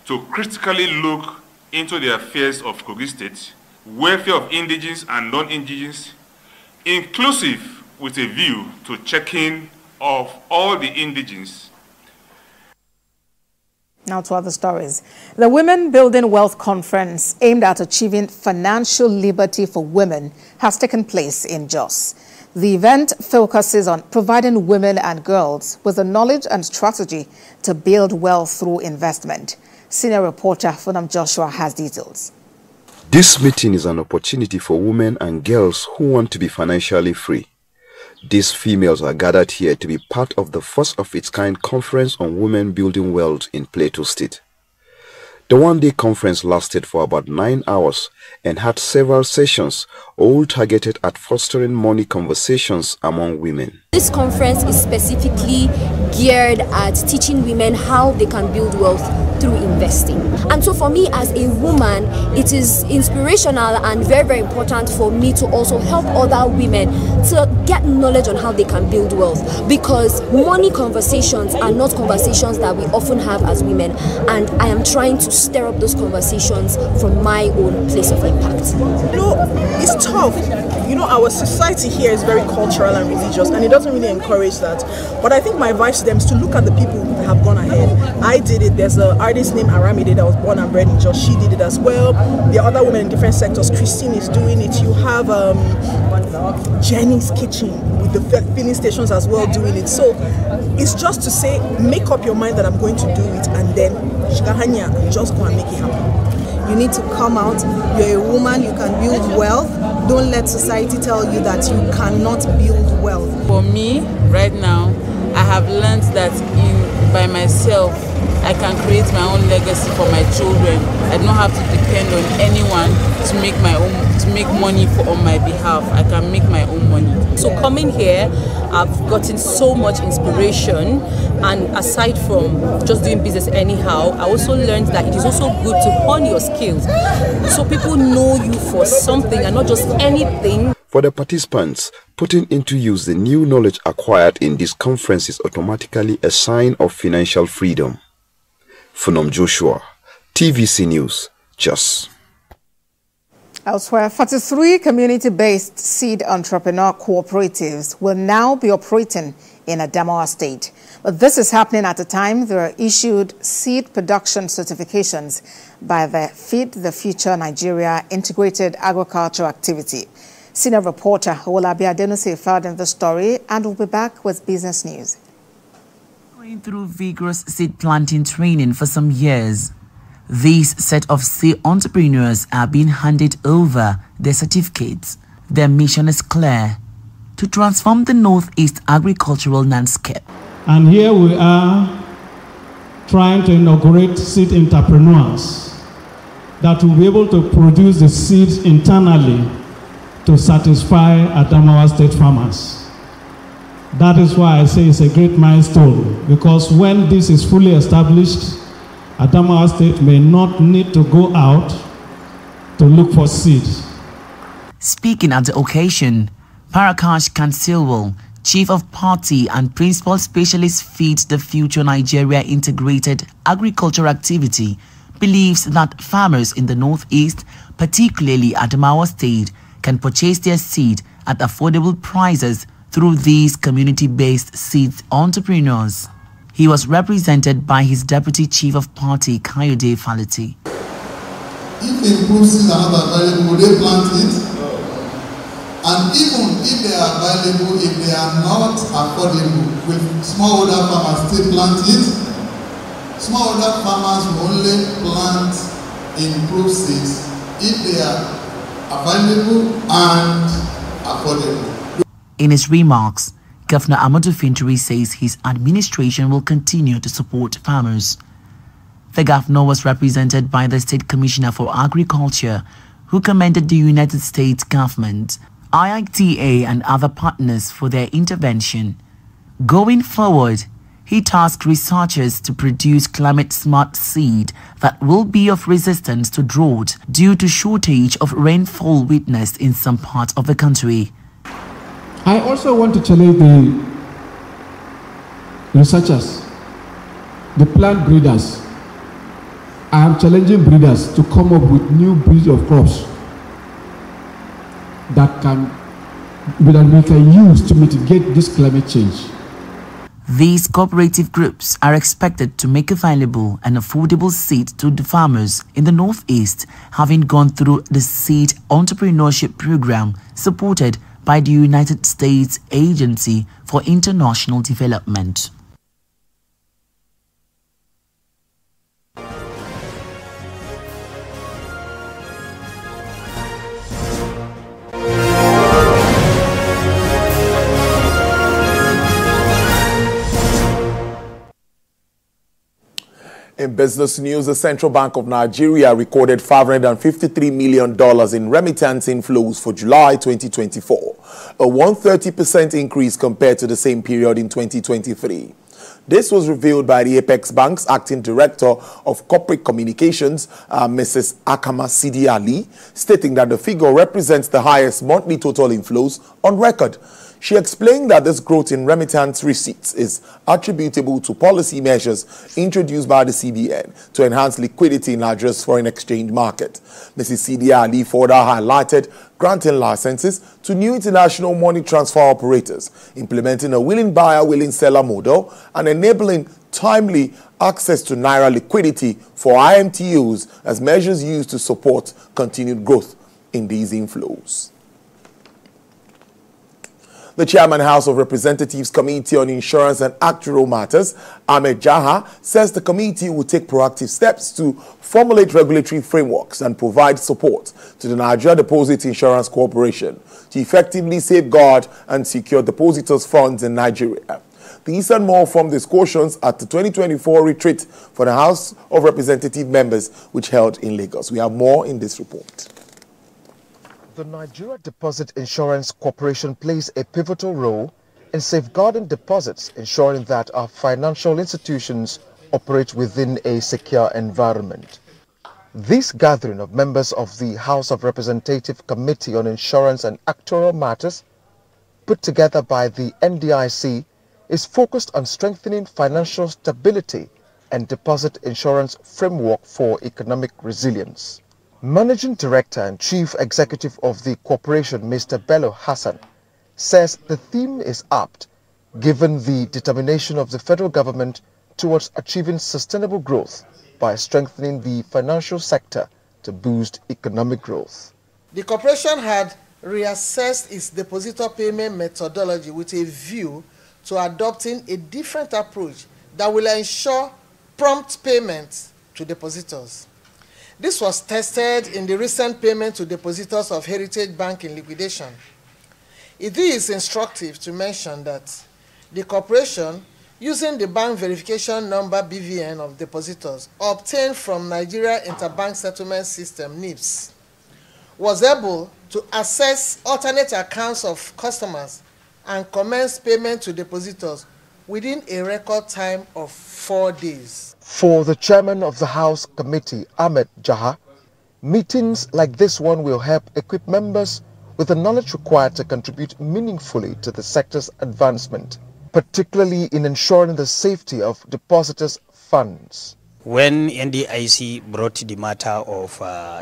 to critically look into the affairs of Kogi State, welfare of indigenous and non-indigenous, inclusive with a view to checking of all the indigenous. Now to other stories. The Women Building Wealth Conference aimed at achieving financial liberty for women has taken place in Jos. The event focuses on providing women and girls with the knowledge and strategy to build wealth through investment. Senior reporter Funam Joshua has details. This meeting is an opportunity for women and girls who want to be financially free. These females are gathered here to be part of the first of its kind conference on women building wealth in Plateau State. The one-day conference lasted for about 9 hours and had several sessions, all targeted at fostering money conversations among women. This conference is specifically geared at teaching women how they can build wealth through investing. And so for me as a woman, it is inspirational and very, very important for me to also help other women to get knowledge on how they can build wealth, because money conversations are not conversations that we often have as women, and I am trying to stir up those conversations from my own place of impact. You know, it's tough. You know, our society here is very cultural and religious, and it doesn't really encourage that. But I think my advice to them is to look at the people who have gone ahead. I did it. There's an artist named Aramide that was born and bred in Jos. She did it as well. There are other women in different sectors. Christine is doing it. You have Jenny's Kitchen with the filling stations as well doing it. So it's just to say, make up your mind that I'm going to do it, and then Shikahanya, just go and make it happen. You need to come out. You're a woman, you can build wealth. Don't let society tell you that you cannot build wealth. For me, right now, I have learned that by myself, I can create my own legacy for my children. I don't have to depend on anyone to make money on my behalf. I can make my own money. So coming here, I've gotten so much inspiration, and aside from just doing business anyhow, I also learned that it is also good to hone your skills so people know you for something and not just anything. For the participants, putting into use the new knowledge acquired in this conference is automatically a sign of financial freedom. Funam Joshua, TVC News, Jos. Elsewhere, 43 community-based seed entrepreneur cooperatives will now be operating in Adamawa State. But this is happening at a time there are issued seed production certifications by the Feed the Future Nigeria Integrated Agriculture Activity. Senior reporter Olabi Adenose filed in the story and will be back with business news. Going through vigorous seed planting training for some years, these set of seed entrepreneurs are being handed over their certificates. Their mission is clear: to transform the Northeast agricultural landscape. And here we are trying to inaugurate seed entrepreneurs that will be able to produce the seeds internally to satisfy Adamawa State farmers. That is why I say it's a great milestone, because when this is fully established, Adamawa State may not need to go out to look for seeds. Speaking at the occasion, Parakash Kansilwal, Chief of Party and Principal Specialist Feed the Future Nigeria Integrated Agriculture Activity, believes that farmers in the Northeast, particularly Adamawa State, can purchase their seed at affordable prices through these community-based seed entrepreneurs. He was represented by his Deputy Chief of Party, Kayode Faleti. If improved seeds are not available, will they plant it? And even if they are available, if they are not affordable, will smallholder farmers still plant it? Smallholder farmers will only plant improved seeds if they are available and affordable. In his remarks, Governor Amadou Finturi says his administration will continue to support farmers. The governor was represented by the State Commissioner for Agriculture, who commended the United States government, IITA and other partners for their intervention. Going forward, he tasked researchers to produce climate-smart seed that will be of resistance to drought due to shortage of rainfall witnessed in some parts of the country. I also want to challenge the researchers, the plant breeders, I am challenging breeders to come up with new breeds of crops that we can use to mitigate this climate change. These cooperative groups are expected to make available an affordable seed to the farmers in the Northeast, having gone through the Seed Entrepreneurship Program supported by the United States Agency for International Development. In business news, the Central Bank of Nigeria recorded $553 million in remittance inflows for July 2024, a 130% increase compared to the same period in 2023. This was revealed by the Apex Bank's Acting Director of Corporate Communications, Mrs. Akama Sidi Ali, stating that the figure represents the highest monthly total inflows on record. She explained that this growth in remittance receipts is attributable to policy measures introduced by the CBN to enhance liquidity in Nigeria's foreign exchange market. Mrs. Sidi Ali further highlighted granting licenses to new international money transfer operators, implementing a willing buyer, willing seller model, and enabling timely access to Naira liquidity for IMTUs as measures used to support continued growth in these inflows. The Chairman, House of Representatives Committee on Insurance and Actuarial Matters, Ahmed Jaha, says the committee will take proactive steps to formulate regulatory frameworks and provide support to the Nigeria Deposit Insurance Corporation to effectively safeguard and secure depositors' funds in Nigeria. These and more from discussions at the 2024 retreat for the House of Representative members, which held in Lagos. We have more in this report. The Nigeria Deposit Insurance Corporation plays a pivotal role in safeguarding deposits, ensuring that our financial institutions operate within a secure environment. This gathering of members of the House of Representative Committee on Insurance and Actuarial Matters, put together by the NDIC, is focused on strengthening financial stability and deposit insurance framework for economic resilience. Managing Director and Chief Executive of the corporation, Mr. Bello Hassan, says the theme is apt given the determination of the federal government towards achieving sustainable growth by strengthening the financial sector to boost economic growth. The corporation had reassessed its depositor payment methodology with a view to adopting a different approach that will ensure prompt payments to depositors. This was tested in the recent payment to depositors of Heritage Bank in liquidation. It is instructive to mention that the corporation, using the bank verification number BVN of depositors obtained from Nigeria Interbank Settlement System (NIPS), was able to access alternate accounts of customers and commence payment to depositors within a record time of 4 days. For the chairman of the House Committee, Ahmed Jaha, meetings like this one will help equip members with the knowledge required to contribute meaningfully to the sector's advancement, particularly in ensuring the safety of depositors' funds. When NDIC brought the matter of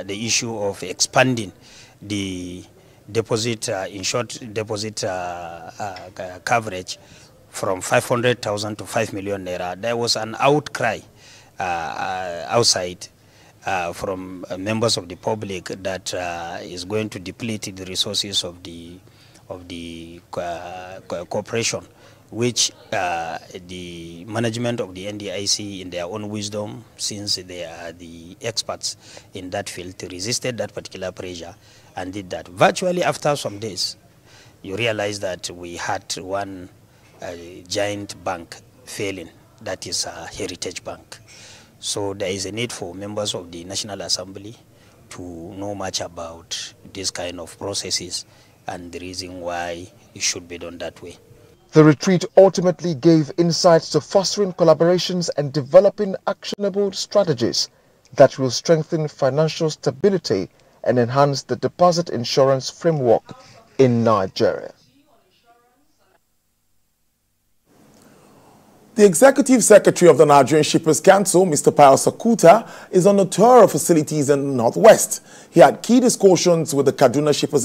the issue of expanding the deposit insured deposit coverage from 500,000 to 5 million naira, there was an outcry outside from members of the public that is going to deplete the resources of the corporation, which the management of the NDIC, in their own wisdom, since they are the experts in that field, resisted that particular pressure and did that. Virtually after some days, you realize that we had one giant bank failing, that is Heritage Bank. So there is a need for members of the National Assembly to know much about this kind of processes and the reason why it should be done that way. The retreat ultimately gave insights to fostering collaborations and developing actionable strategies that will strengthen financial stability and enhance the deposit insurance framework in Nigeria. The Executive Secretary of the Nigerian Shippers Council, Mr. Pius Sakuta, is on a tour of facilities in the Northwest. He had key discussions with the Kaduna Shippers